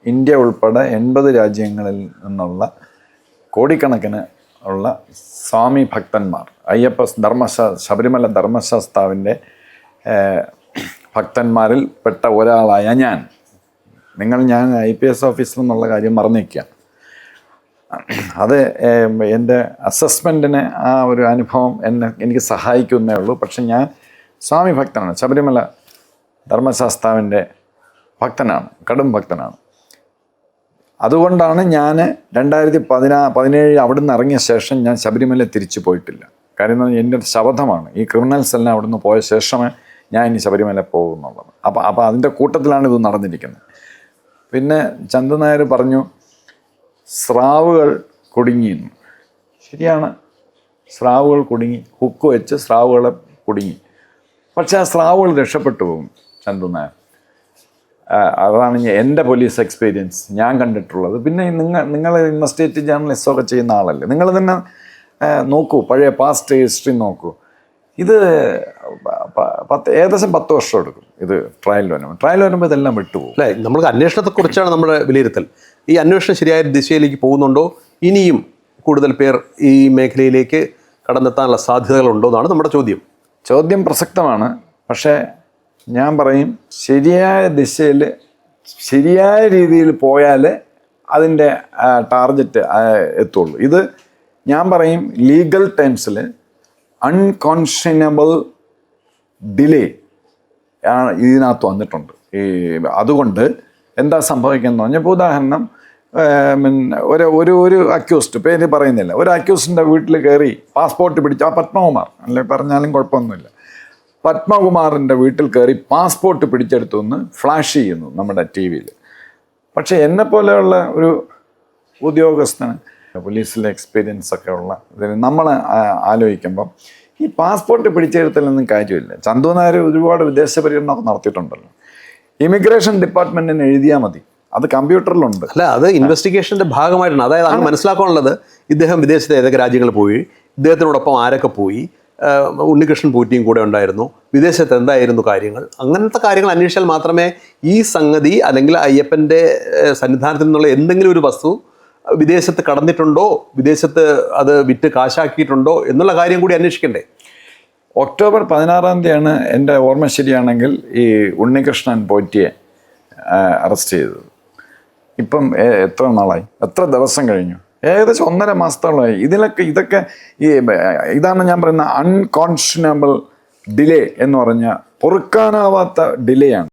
India ഉൾപ്പെടെ 80 രാജ്യങ്ങളിൽ നിന്നുള്ള കോടിക്കണക്കിന് ഉള്ള സ്വാമി ഭക്തന്മാർ, ശബരിമല ധർമ്മശാസ്താവിൻ്റെ ഭക്തന്മാരിൽ പെട്ട ഒരാളായ ഞാൻ IPS ഓഫീസർ എന്നുള്ള കാര്യം മറന്നിരിക്കുക. അത് എൻ്റെ അസസ്മെൻറ്റിന് ആ ഒരു അനുഭവം എനിക്ക് സഹായിക്കുന്നേ ഉള്ളൂ. പക്ഷെ ഞാൻ സ്വാമി ഭക്തനാണ്, ശബരിമല ധർമ്മശാസ്താവിൻ്റെ ഭക്തനാണ്, കടും ഭക്തനാണ്. അതുകൊണ്ടാണ് ഞാൻ 2017 അവിടുന്ന് ഇറങ്ങിയ ശേഷം ഞാൻ ശബരിമല തിരിച്ചു പോയിട്ടില്ല. കാര്യം എൻ്റെ ഒരു ശപഥമാണ്, ഈ ക്രിമിനൽസ് എല്ലാം അവിടുന്ന് പോയ ശേഷമേ ഞാൻ ഇനി ശബരിമല പോകുന്നുള്ളത്. അപ്പോൾ അതിൻ്റെ കൂട്ടത്തിലാണ് ഇത് നടന്നിരിക്കുന്നത്. പിന്നെ ചന്തു നായർ പറഞ്ഞു സ്രാവുകൾ കുടുങ്ങിയെന്ന്. ശരിയാണ്, സ്രാവുകൾ കുടുങ്ങി, ഹുക്ക് വെച്ച് സ്രാവുകളെ കുടുങ്ങി. പക്ഷെ ആ സ്രാവുകൾ രക്ഷപ്പെട്ടു പോകും ചന്തു നായർ. അതാണ് എൻ്റെ പോലീസ് എക്സ്പീരിയൻസ് ഞാൻ കണ്ടിട്ടുള്ളത്. പിന്നെ നിങ്ങൾ ഇൻവെസ്റ്റിഗേറ്റ് ജേർണലിസ്റ്റൊക്കെ ചെയ്യുന്ന ആളല്ലേ, നിങ്ങൾ തന്നെ നോക്കൂ, പഴയ പാസ്റ്റ് ഹിസ്റ്ററി നോക്കൂ. ഇത് ഏകദേശം 10 വർഷം എടുക്കും ഇത് ട്രയൽ വരുമ്പോൾ ഇതെല്ലാം വിട്ടുപോകും അല്ലേ. നമ്മൾക്ക് അന്വേഷണത്തെക്കുറിച്ചാണ് നമ്മുടെ വിലയിരുത്തൽ. ഈ അന്വേഷണം ശരിയായ ദിശയിലേക്ക് പോകുന്നുണ്ടോ, ഇനിയും കൂടുതൽ പേർ ഈ മേഖലയിലേക്ക് കടന്നെത്താനുള്ള സാധ്യതകളുണ്ടോ എന്നാണ് നമ്മുടെ ചോദ്യം പ്രസക്തമാണ്. പക്ഷേ ഞാൻ പറയും, ശരിയായ ദിശയിൽ ശരിയായ രീതിയിൽ പോയാൽ അതിൻ്റെ ടാർഗറ്റ് എത്തുള്ളൂ. ഇത് ഞാൻ പറയും ലീഗൽ ടേംസിൽ അൺകോൺഷനബിൾ ഡിലേ ആണ് ഇതിനകത്ത് വന്നിട്ടുണ്ട്. അതുകൊണ്ട് എന്താ സംഭവിക്കുന്നത് പറഞ്ഞാൽ, ഇപ്പോൾ ഉദാഹരണം ഒരു അക്യൂസ്ഡ്, പേര് പറയുന്നില്ല, ഒരു അക്യൂസ്ഡിൻ്റെ വീട്ടിൽ കയറി പാസ്പോർട്ട് പിടിച്ച്, പത്മകുമാർ അല്ലെ പറഞ്ഞാലും കുഴപ്പമൊന്നുമില്ല, പത്മകുമാറിൻ്റെ വീട്ടിൽ കയറി പാസ്പോർട്ട് പിടിച്ചെടുത്തു എന്ന് ഫ്ലാഷ് ചെയ്യുന്നു നമ്മുടെ TV-യിൽ. പക്ഷേ എന്നെപ്പോലെയുള്ള ഒരു ഉദ്യോഗസ്ഥന് പോലീസിലെ എക്സ്പീരിയൻസ് ഒക്കെ ഉള്ള ഇതിന് നമ്മൾ ആലോചിക്കുമ്പം ഈ പാസ്പോർട്ട് പിടിച്ചെടുത്തലൊന്നും കാര്യമില്ല. ചന്തു നായർ ഒരുപാട് വിദേശ പര്യടനമൊക്കെ നടത്തിയിട്ടുണ്ടല്ലോ. ഇമിഗ്രേഷൻ ഡിപ്പാർട്ട്മെൻറ്റിന് എഴുതിയാൽ മതി, അത് കമ്പ്യൂട്ടറിലുണ്ട്. അല്ല, അത് ഇൻവെസ്റ്റിഗേഷൻ്റെ ഭാഗമായിട്ടാണ്. അതായത് അങ്ങ് മനസ്സിലാക്കാനുള്ളത്, ഇദ്ദേഹം വിദേശത്തെ ഏതൊക്കെ രാജ്യങ്ങളിൽ പോയി, ഇദ്ദേഹത്തിനോടൊപ്പം ആരൊക്കെ പോയി, ഉണ്ണികൃഷ്ണൻ പോറ്റിയും കൂടെ ഉണ്ടായിരുന്നു, വിദേശത്ത് എന്തായിരുന്നു കാര്യങ്ങൾ, അങ്ങനത്തെ കാര്യങ്ങൾ അന്വേഷിച്ചാൽ മാത്രമേ ഈ സംഗതി, അല്ലെങ്കിൽ അയ്യപ്പൻ്റെ സന്നിധാനത്തിൽ നിന്നുള്ള എന്തെങ്കിലും ഒരു വസ്തു വിദേശത്ത് കടന്നിട്ടുണ്ടോ, വിദേശത്ത് അത് വിറ്റ് കാശാക്കിയിട്ടുണ്ടോ എന്നുള്ള കാര്യം കൂടി അന്വേഷിക്കണ്ടേ. ഒക്ടോബർ 16 എൻ്റെ ഓർമ്മ ശരിയാണെങ്കിൽ ഈ ഉണ്ണികൃഷ്ണൻ പോറ്റിയെ അറസ്റ്റ് ചെയ്തത്. ഇപ്പം എത്ര നാളായി, എത്ര ദിവസം കഴിഞ്ഞു? ഏകദേശം 1.5 മാസത്തോളമായി. ഇതൊക്കെ ഇതാണ് ഞാൻ പറയുന്ന അൺകോൺഷനബിൾ ഡിലേ എന്ന് പറഞ്ഞാൽ പൊറുക്കാനാവാത്ത ഡിലേ ആണ്.